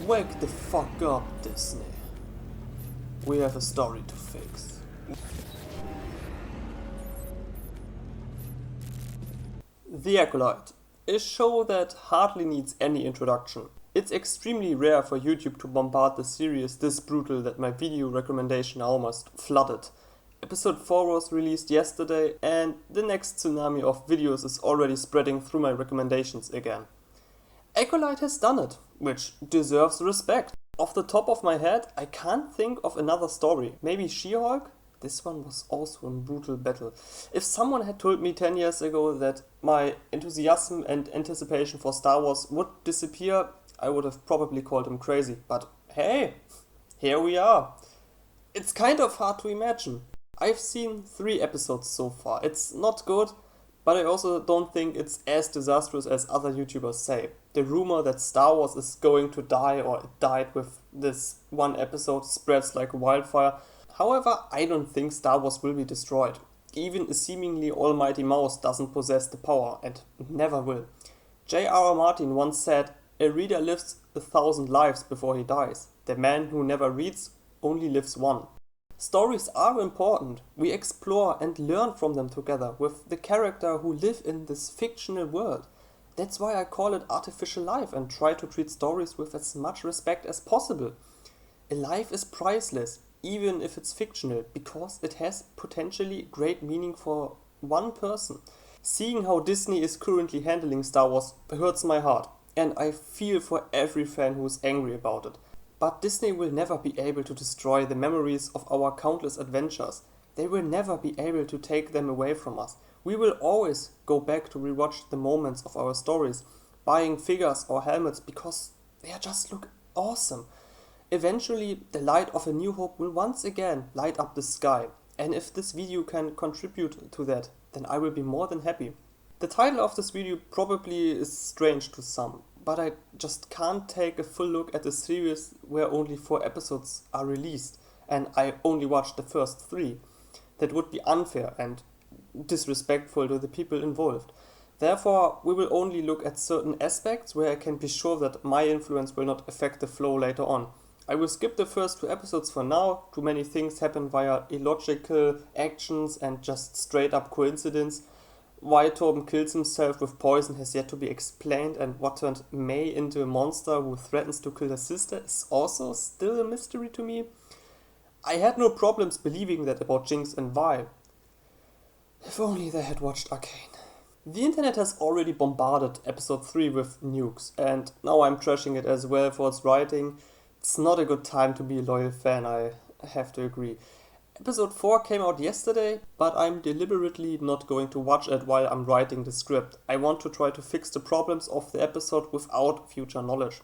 Wake the fuck up, Disney. We have a story to fix. The Acolyte, a show that hardly needs any introduction. It's extremely rare for YouTube to bombard the series this brutal that my video recommendation almost flooded. Episode 4 was released yesterday and the next tsunami of videos is already spreading through my recommendations again. Acolyte has done it, which deserves respect. Off the top of my head, I can't think of another story. Maybe She-Hulk? This one was also a brutal battle. If someone had told me 10 years ago that my enthusiasm and anticipation for Star Wars would disappear, I would have probably called him crazy. But hey, here we are. It's kind of hard to imagine. I've seen 3 episodes so far. It's not good, but I also don't think it's as disastrous as other YouTubers say. The rumor that Star Wars is going to die or it died with this one episode spreads like wildfire. However, I don't think Star Wars will be destroyed. Even a seemingly almighty mouse doesn't possess the power and never will. J.R.R. Martin once said, "A reader lives 1,000 lives before he dies. The man who never reads only lives one." Stories are important. We explore and learn from them together with the character who live in this fictional world. That's why I call it artificial life and try to treat stories with as much respect as possible. A life is priceless, even if it's fictional, because it has potentially great meaning for one person. Seeing how Disney is currently handling Star Wars hurts my heart, and I feel for every fan who is angry about it. But Disney will never be able to destroy the memories of our countless adventures. They will never be able to take them away from us. We will always go back to rewatch the moments of our stories, buying figures or helmets because they just look awesome. Eventually, the light of A New Hope will once again light up the sky, and if this video can contribute to that, then I will be more than happy. The title of this video probably is strange to some, but I just can't take a full look at a series where only 4 episodes are released, and I only watched the first 3. That would be unfair and disrespectful to the people involved. Therefore, we will only look at certain aspects where I can be sure that my influence will not affect the flow later on. I will skip the first 2 episodes for now. Too many things happen via illogical actions and just straight up coincidence. Why Torben kills himself with poison has yet to be explained, and what turned May into a monster who threatens to kill her sister is also still a mystery to me. I had no problems believing that about Jinx and Vi. If only they had watched Arcane. The internet has already bombarded episode 3 with nukes, and now I'm trashing it as well for its writing. It's not a good time to be a loyal fan, I have to agree. Episode 4 came out yesterday, but I'm deliberately not going to watch it while I'm writing the script. I want to try to fix the problems of the episode without future knowledge.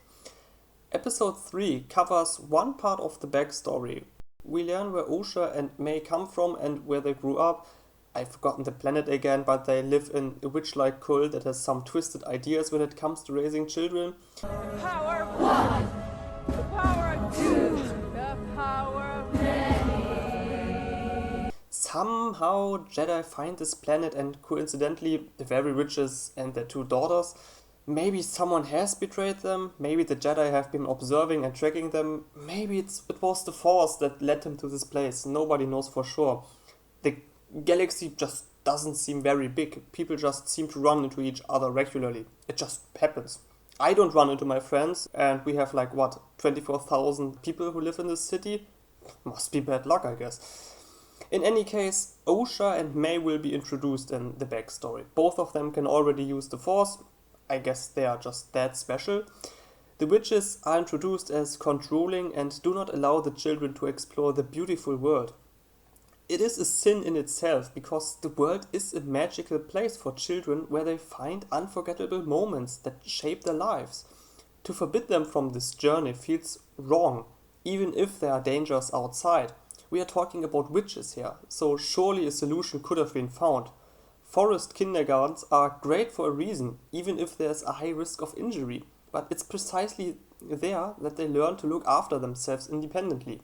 Episode 3 covers one part of the backstory. We learn where Osha and May come from and where they grew up. I've forgotten the planet again, but they live in a witch-like cult that has some twisted ideas when it comes to raising children. The power of one, the power of two, the power of many. Somehow Jedi find this planet and coincidentally the very witches and their 2 daughters. Maybe someone has betrayed them, maybe the Jedi have been observing and tracking them, maybe it was the Force that led them to this place, nobody knows for sure. The galaxy just doesn't seem very big, people just seem to run into each other regularly, it just happens. I don't run into my friends, and we have 24,000 people who live in this city? Must be bad luck, I guess. In any case, Osha and May will be introduced in the backstory. Both of them can already use the Force. I guess they are just that special. The witches are introduced as controlling and do not allow the children to explore the beautiful world. It is a sin in itself because the world is a magical place for children where they find unforgettable moments that shape their lives. To forbid them from this journey feels wrong, even if there are dangers outside. We are talking about witches here, so surely a solution could have been found. Forest kindergartens are great for a reason, even if there's a high risk of injury, but it's precisely there that they learn to look after themselves independently.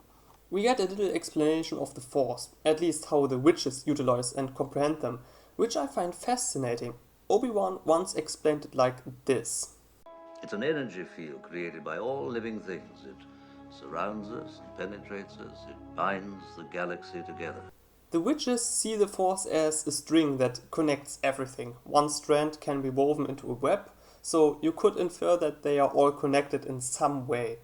We get a little explanation of the Force, at least how the witches utilize and comprehend them, which I find fascinating. Obi-Wan once explained it like this. It's an energy field created by all living things. It surrounds us and penetrates us. It binds the galaxy together. The witches see the Force as a string that connects everything. One strand can be woven into a web, so you could infer that they are all connected in some way.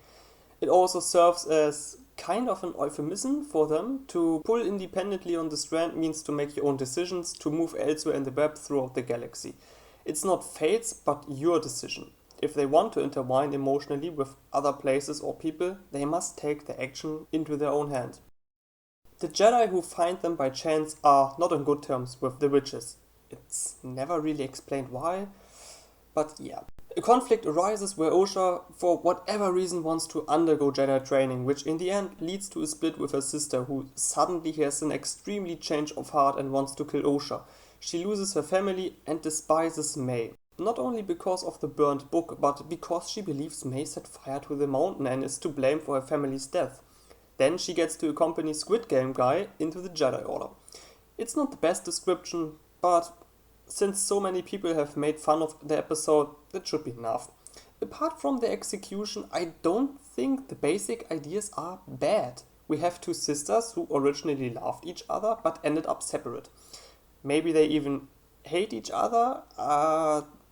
It also serves as kind of an euphemism for them. To pull independently on the strand means to make your own decisions, to move elsewhere in the web throughout the galaxy. It's not fate's, but your decision. If they want to intertwine emotionally with other places or people, they must take the action into their own hand. The Jedi who find them by chance are not on good terms with the witches. It's never really explained why, but yeah. A conflict arises where Osha, for whatever reason, wants to undergo Jedi training, which in the end leads to a split with her sister, who suddenly has an extremely change of heart and wants to kill Osha. She loses her family and despises May. Not only because of the burnt book, but because she believes May set fire to the mountain and is to blame for her family's death. Then she gets to accompany Squid Game guy into the Jedi Order. It's not the best description, but since so many people have made fun of the episode, that should be enough. Apart from the execution, I don't think the basic ideas are bad. We have two sisters who originally loved each other but ended up separate. Maybe they even hate each other.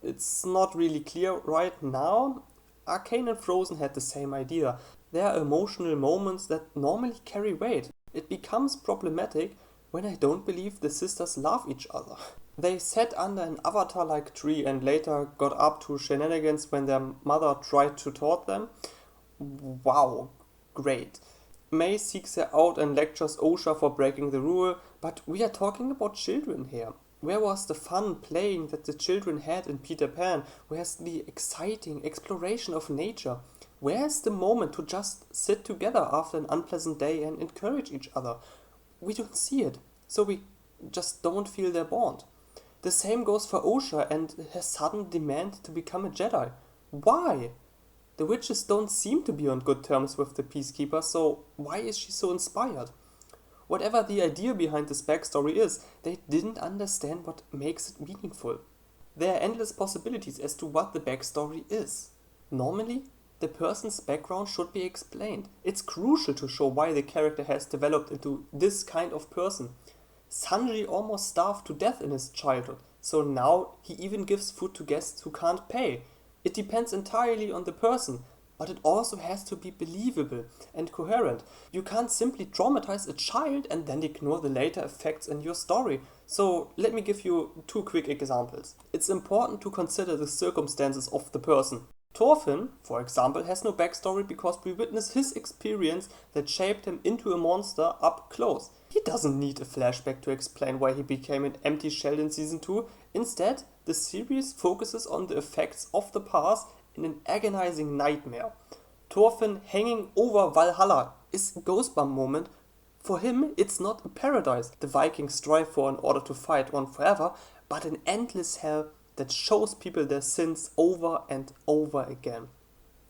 It's not really clear right now. Arcane and Frozen had the same idea. There are emotional moments that normally carry weight. It becomes problematic when I don't believe the sisters love each other. They sat under an avatar-like tree and later got up to shenanigans when their mother tried to taunt them. Wow, great. May seeks her out and lectures Osha for breaking the rule, but we are talking about children here. Where was the fun playing that the children had in Peter Pan? Where's the exciting exploration of nature? Where's the moment to just sit together after an unpleasant day and encourage each other? We don't see it, so we just don't feel their bond. The same goes for Osha and her sudden demand to become a Jedi. Why? The witches don't seem to be on good terms with the Peacekeeper, so why is she so inspired? Whatever the idea behind this backstory is, they didn't understand what makes it meaningful. There are endless possibilities as to what the backstory is. Normally, the person's background should be explained. It's crucial to show why the character has developed into this kind of person. Sanji almost starved to death in his childhood, so now he even gives food to guests who can't pay. It depends entirely on the person, but it also has to be believable and coherent. You can't simply traumatize a child and then ignore the later effects in your story. So let me give you two quick examples. It's important to consider the circumstances of the person. Thorfinn, for example, has no backstory because we witness his experience that shaped him into a monster up close. He doesn't need a flashback to explain why he became an empty shell in Season 2. Instead, the series focuses on the effects of the past in an agonizing nightmare. Thorfinn hanging over Valhalla is a goosebump moment. For him, it's not a paradise the Vikings strive for in order to fight on forever, but an endless hell that shows people their sins over and over again.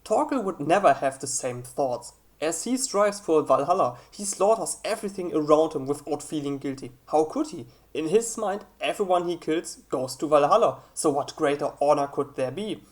Torkel would never have the same thoughts. As he strives for Valhalla, he slaughters everything around him without feeling guilty. How could he? In his mind, everyone he kills goes to Valhalla, so what greater honor could there be?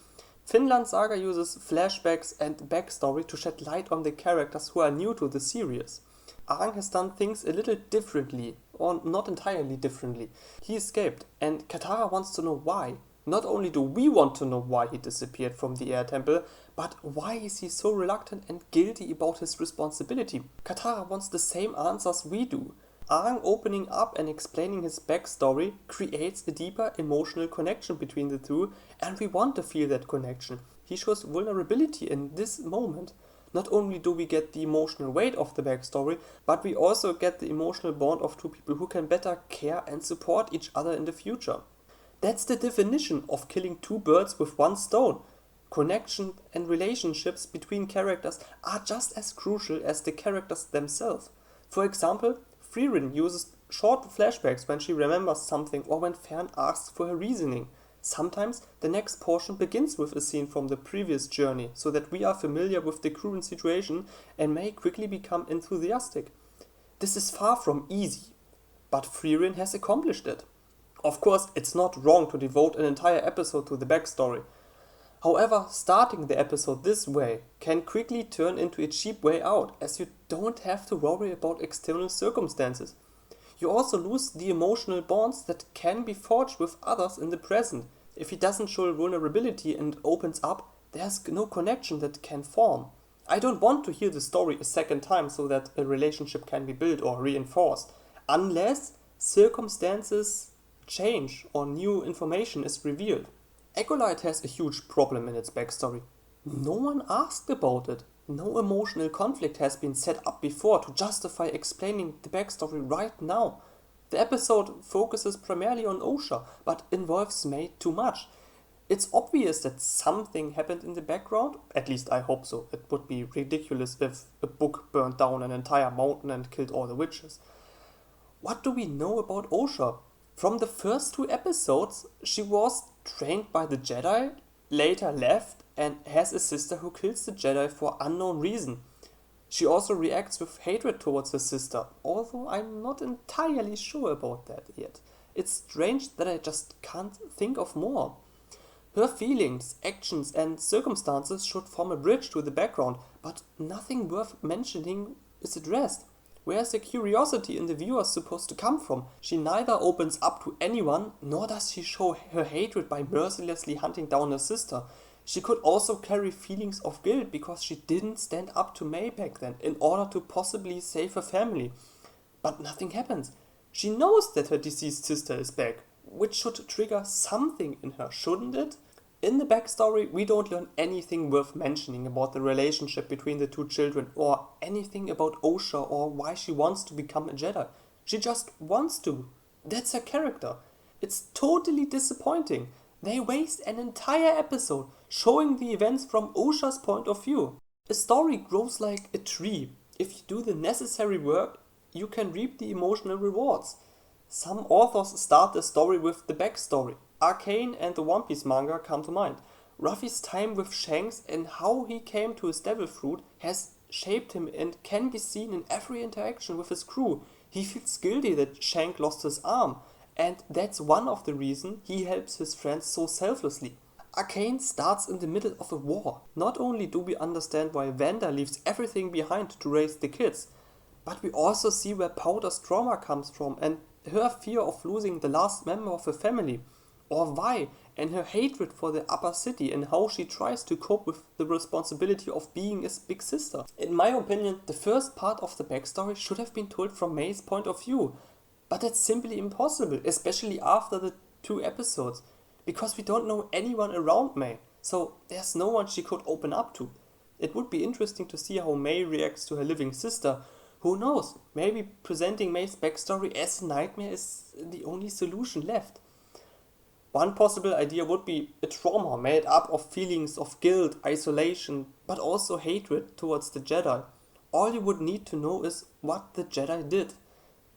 Finland Saga uses flashbacks and backstory to shed light on the characters who are new to the series. Aang has done things a little differently, or not entirely differently. He escaped, and Katara wants to know why. Not only do we want to know why he disappeared from the Air Temple, but why is he so reluctant and guilty about his responsibility? Katara wants the same answers we do. Aang opening up and explaining his backstory creates a deeper emotional connection between the two, and we want to feel that connection. He shows vulnerability in this moment. Not only do we get the emotional weight of the backstory, but we also get the emotional bond of two people who can better care and support each other in the future. That's the definition of killing two birds with one stone. Connection and relationships between characters are just as crucial as the characters themselves. For example, Frieren uses short flashbacks when she remembers something or when Fern asks for her reasoning. Sometimes the next portion begins with a scene from the previous journey, so that we are familiar with the current situation and may quickly become enthusiastic. This is far from easy, but Frieren has accomplished it. Of course, it's not wrong to devote an entire episode to the backstory. However, starting the episode this way can quickly turn into a cheap way out, as you don't have to worry about external circumstances. You also lose the emotional bonds that can be forged with others in the present. If he doesn't show vulnerability and opens up, there's no connection that can form. I don't want to hear the story a second time so that a relationship can be built or reinforced, unless circumstances change or new information is revealed. Acolyte has a huge problem in its backstory. No one asked about it. No emotional conflict has been set up before to justify explaining the backstory right now. The episode focuses primarily on Osha, but involves May too much. It's obvious that something happened in the background, at least I hope so. It would be ridiculous if a book burned down an entire mountain and killed all the witches. What do we know about Osha? From the first 2 episodes, she was trained by the Jedi, later left, and has a sister who kills the Jedi for unknown reason. She also reacts with hatred towards her sister, although I'm not entirely sure about that yet. It's strange that I just can't think of more. Her feelings, actions, and circumstances should form a bridge to the background, but nothing worth mentioning is addressed. Where's the curiosity in the viewer supposed to come from? She neither opens up to anyone, nor does she show her hatred by mercilessly hunting down her sister. She could also carry feelings of guilt because she didn't stand up to May back then in order to possibly save her family. But nothing happens. She knows that her deceased sister is back, which should trigger something in her, shouldn't it? In the backstory, we don't learn anything worth mentioning about the relationship between the 2 children, or anything about Osha or why she wants to become a Jedi. She just wants to. That's her character. It's totally disappointing. They waste an entire episode showing the events from Osha's point of view. A story grows like a tree. If you do the necessary work, you can reap the emotional rewards. Some authors start the story with the backstory. Arcane and the One Piece manga come to mind. Ruffy's time with Shanks and how he came to his devil fruit has shaped him and can be seen in every interaction with his crew. He feels guilty that Shank lost his arm, and that's one of the reasons he helps his friends so selflessly. Arcane starts in the middle of a war. Not only do we understand why Vanda leaves everything behind to raise the kids, but we also see where Powder's trauma comes from and her fear of losing the last member of her family. Or why, and her hatred for the upper city and how she tries to cope with the responsibility of being a big sister. In my opinion, the first part of the backstory should have been told from May's point of view, but that's simply impossible, especially after the 2 episodes, because we don't know anyone around May, so there's no one she could open up to. It would be interesting to see how May reacts to her living sister. Who knows, maybe presenting May's backstory as a nightmare is the only solution left. One possible idea would be a trauma made up of feelings of guilt, isolation, but also hatred towards the Jedi. All you would need to know is what the Jedi did.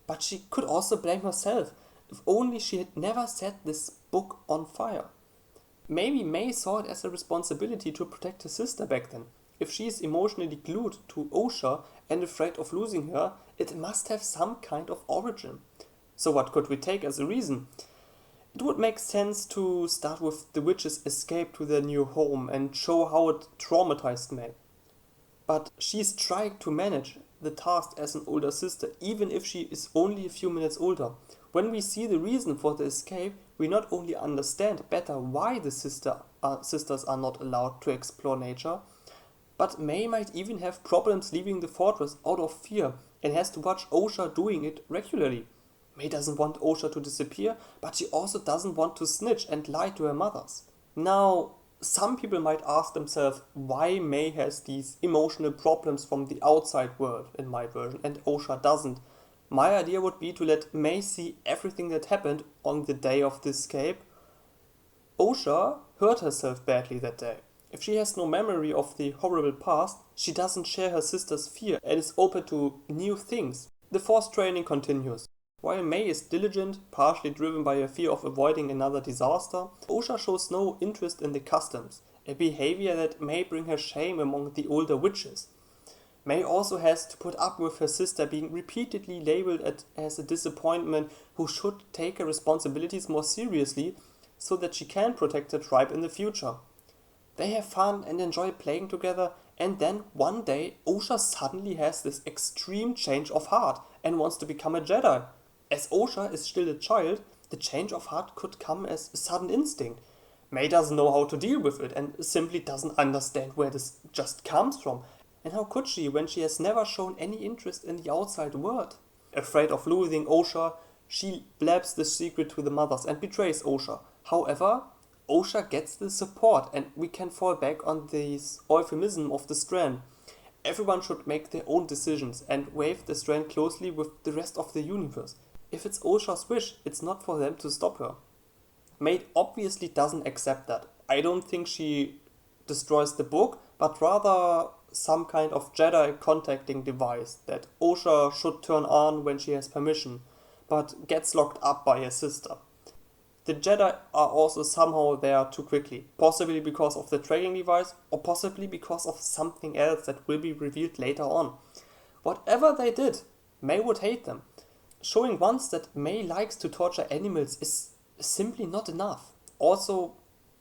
But she could also blame herself, if only she had never set this book on fire. Maybe May saw it as a responsibility to protect her sister back then. If she is emotionally glued to Osha and afraid of losing her, it must have some kind of origin. So what could we take as a reason? It would make sense to start with the witch's escape to their new home and show how it traumatized May. But she's trying to manage the task as an older sister, even if she is only a few minutes older. When we see the reason for the escape, we not only understand better why the sisters are not allowed to explore nature, but May might even have problems leaving the fortress out of fear and has to watch Osha doing it regularly. May doesn't want Osha to disappear, but she also doesn't want to snitch and lie to her mothers. Now, some people might ask themselves why May has these emotional problems from the outside world in my version and Osha doesn't. My idea would be to let May see everything that happened on the day of the escape. Osha hurt herself badly that day. If she has no memory of the horrible past, she doesn't share her sister's fear and is open to new things. The forced training continues. While May is diligent, partially driven by a fear of avoiding another disaster, Osha shows no interest in the customs, a behavior that may bring her shame among the older witches. May also has to put up with her sister being repeatedly labeled as a disappointment who should take her responsibilities more seriously so that she can protect her tribe in the future. They have fun and enjoy playing together, and then one day Osha suddenly has this extreme change of heart and wants to become a Jedi. As Osha is still a child, the change of heart could come as a sudden instinct. May doesn't know how to deal with it and simply doesn't understand where this just comes from. And how could she when she has never shown any interest in the outside world? Afraid of losing Osha, she blabs the secret to the mothers and betrays Osha. However, Osha gets the support and we can fall back on this euphemism of the strand. Everyone should make their own decisions and wave the strand closely with the rest of the universe. If it's Osha's wish, it's not for them to stop her. Maid obviously doesn't accept that. I don't think she destroys the book, but rather some kind of Jedi contacting device that Osha should turn on when she has permission, but gets locked up by her sister. The Jedi are also somehow there too quickly, possibly because of the tracking device, or possibly because of something else that will be revealed later on. Whatever they did, May would hate them. Showing once that May likes to torture animals is simply not enough. Also,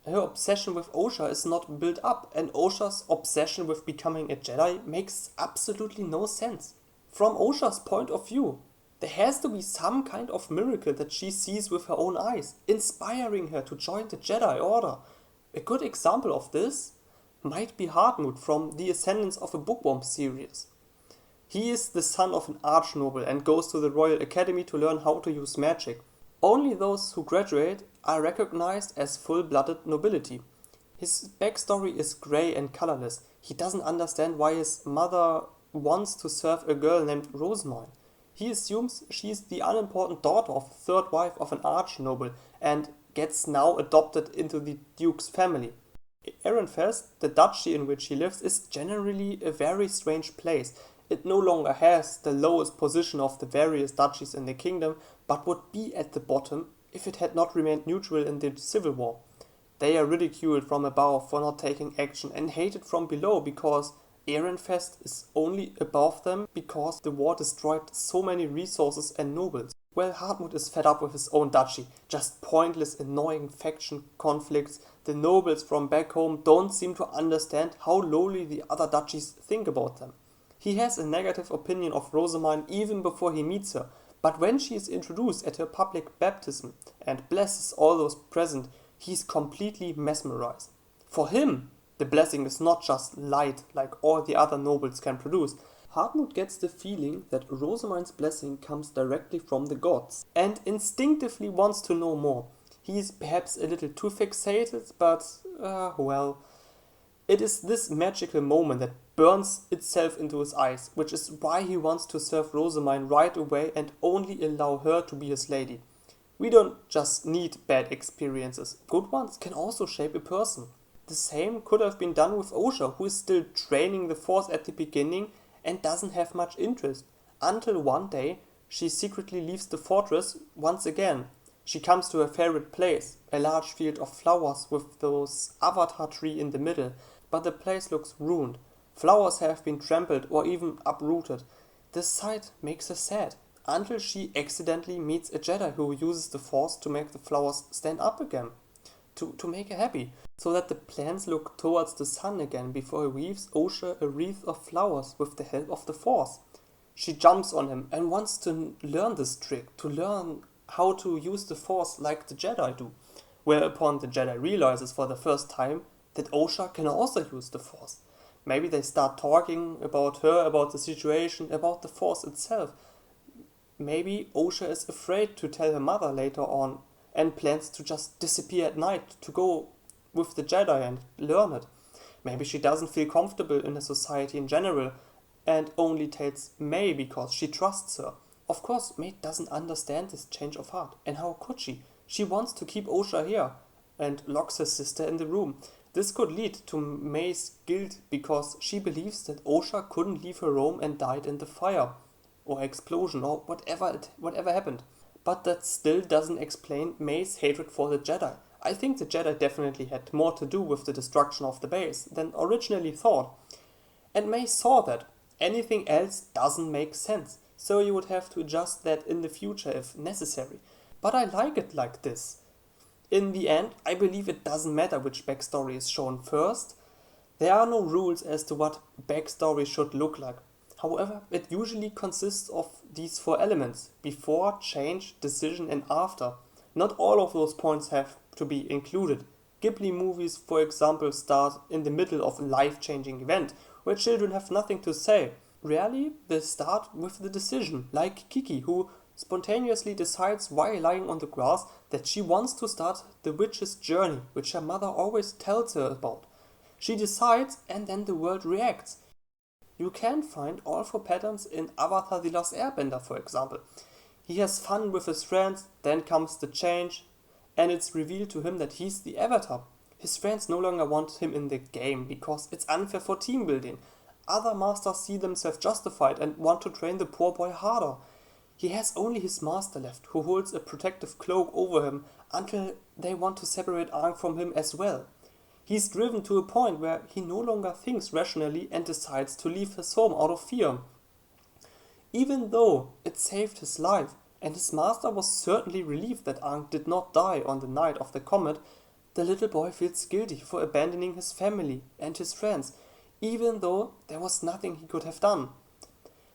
her obsession with Osha is not built up, and Osha's obsession with becoming a Jedi makes absolutely no sense. From Osha's point of view, there has to be some kind of miracle that she sees with her own eyes, inspiring her to join the Jedi Order. A good example of this might be Hartmut from the Ascendance of a Bookworm series. He is the son of an archnoble and goes to the Royal Academy to learn how to use magic. Only those who graduate are recognized as full-blooded nobility. His backstory is grey and colorless. He doesn't understand why his mother wants to serve a girl named Rosamine. He assumes she is the unimportant daughter of the third wife of an archnoble and gets now adopted into the Duke's family. Ehrenfest, the duchy in which he lives, is generally a very strange place. It no longer has the lowest position of the various duchies in the kingdom, but would be at the bottom if it had not remained neutral in the civil war. They are ridiculed from above for not taking action and hated from below because Ehrenfest is only above them because the war destroyed so many resources and nobles. Well, Hartmut is fed up with his own duchy, just pointless, annoying faction conflicts. The nobles from back home don't seem to understand how lowly the other duchies think about them. He has a negative opinion of Rosamine even before he meets her, but when she is introduced at her public baptism and blesses all those present, he is completely mesmerized. For him, the blessing is not just light like all the other nobles can produce. Hartmut gets the feeling that Rosamine's blessing comes directly from the gods and instinctively wants to know more. He is perhaps a little too fixated, but well, it is this magical moment that burns itself into his eyes, which is why he wants to serve Rosamine right away and only allow her to be his lady. We don't just need bad experiences, good ones can also shape a person. The same could have been done with Osha, who is still training the Force at the beginning and doesn't have much interest, until one day she secretly leaves the fortress once again. She comes to her favorite place, a large field of flowers with those avatar tree in the middle, but the place looks ruined. Flowers have been trampled or even uprooted. This sight makes her sad, until she accidentally meets a Jedi who uses the Force to make the flowers stand up again, to make her happy, so that the plants look towards the sun again before he weaves Osha a wreath of flowers with the help of the Force. She jumps on him and wants to learn this trick, to learn how to use the Force like the Jedi do, whereupon the Jedi realizes for the first time that Osha can also use the Force. Maybe they start talking about her, about the situation, about the Force itself. Maybe Osha is afraid to tell her mother later on and plans to just disappear at night to go with the Jedi and learn it. Maybe she doesn't feel comfortable in the society in general and only tells May because she trusts her. Of course, May doesn't understand this change of heart. And how could she? She wants to keep Osha here and locks her sister in the room. This could lead to May's guilt because she believes that Osha couldn't leave her room and died in the fire or explosion or whatever happened. But that still doesn't explain May's hatred for the Jedi. I think the Jedi definitely had more to do with the destruction of the base than originally thought. And May saw that. Anything else doesn't make sense, so you would have to adjust that in the future if necessary. But I like it like this. In the end, I believe it doesn't matter which backstory is shown first. There are no rules as to what backstory should look like. However, it usually consists of these 4 elements: before, change, decision and after. Not all of those points have to be included. Ghibli movies, for example, start in the middle of a life-changing event where children have nothing to say. Rarely, they start with the decision, like Kiki, who spontaneously decides while lying on the grass that she wants to start the witch's journey, which her mother always tells her about. She decides and then the world reacts. You can find all 4 patterns in Avatar: The Last Airbender, for example. He has fun with his friends, then comes the change, and it's revealed to him that he's the Avatar. His friends no longer want him in the game because it's unfair for team building. Other masters see themselves justified and want to train the poor boy harder. He has only his master left, who holds a protective cloak over him until they want to separate Aang from him as well. He's driven to a point where he no longer thinks rationally and decides to leave his home out of fear. Even though it saved his life, and his master was certainly relieved that Aang did not die on the night of the comet, the little boy feels guilty for abandoning his family and his friends, even though there was nothing he could have done.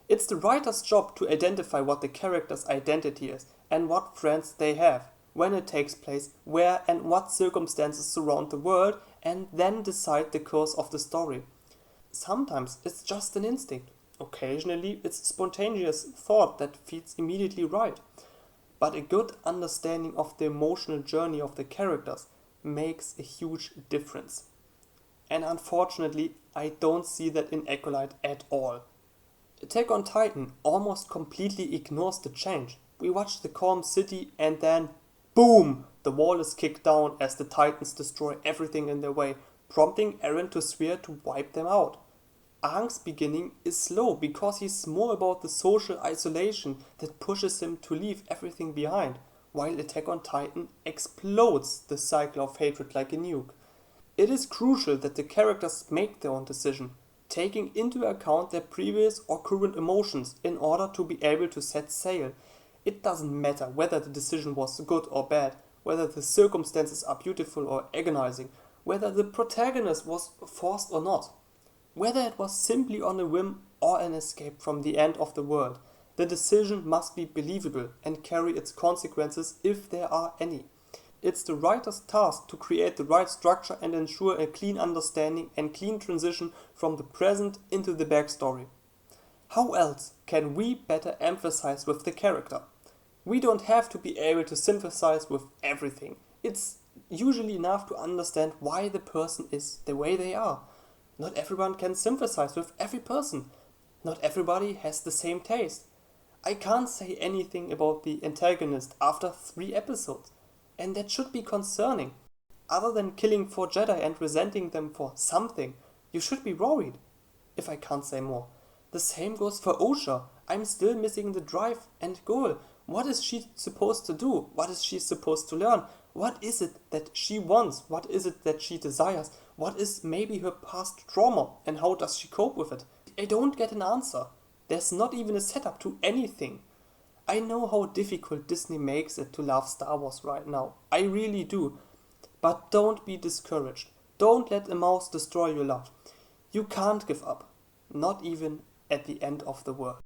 It's the writer's job to identify what the character's identity is and what friends they have, when it takes place, where and what circumstances surround the world, and then decide the course of the story. Sometimes it's just an instinct. Occasionally it's spontaneous thought that feels immediately right. But a good understanding of the emotional journey of the characters makes a huge difference. And unfortunately, I don't see that in Acolyte at all. Attack on Titan almost completely ignores the change. We watch the calm city and then, boom! The wall is kicked down as the Titans destroy everything in their way, prompting Eren to swear to wipe them out. Aang's beginning is slow because he's more about the social isolation that pushes him to leave everything behind, while Attack on Titan explodes the cycle of hatred like a nuke. It is crucial that the characters make their own decision, taking into account their previous or current emotions in order to be able to set sail. It doesn't matter whether the decision was good or bad, whether the circumstances are beautiful or agonizing, whether the protagonist was forced or not, whether it was simply on a whim or an escape from the end of the world. The decision must be believable and carry its consequences if there are any. It's the writer's task to create the right structure and ensure a clean understanding and clean transition from the present into the backstory. How else can we better emphasize with the character? We don't have to be able to sympathize with everything. It's usually enough to understand why the person is the way they are. Not everyone can sympathize with every person. Not everybody has the same taste. I can't say anything about the antagonist after 3 episodes. And that should be concerning. Other than killing 4 Jedi and resenting them for something, you should be worried, if I can't say more. The same goes for Osha. I'm still missing the drive and goal. What is she supposed to do? What is she supposed to learn? What is it that she wants? What is it that she desires? What is maybe her past trauma and how does she cope with it? I don't get an answer. There's not even a setup to anything. I know how difficult Disney makes it to love Star Wars right now. I really do. But don't be discouraged. Don't let a mouse destroy your love. You can't give up. Not even at the end of the world.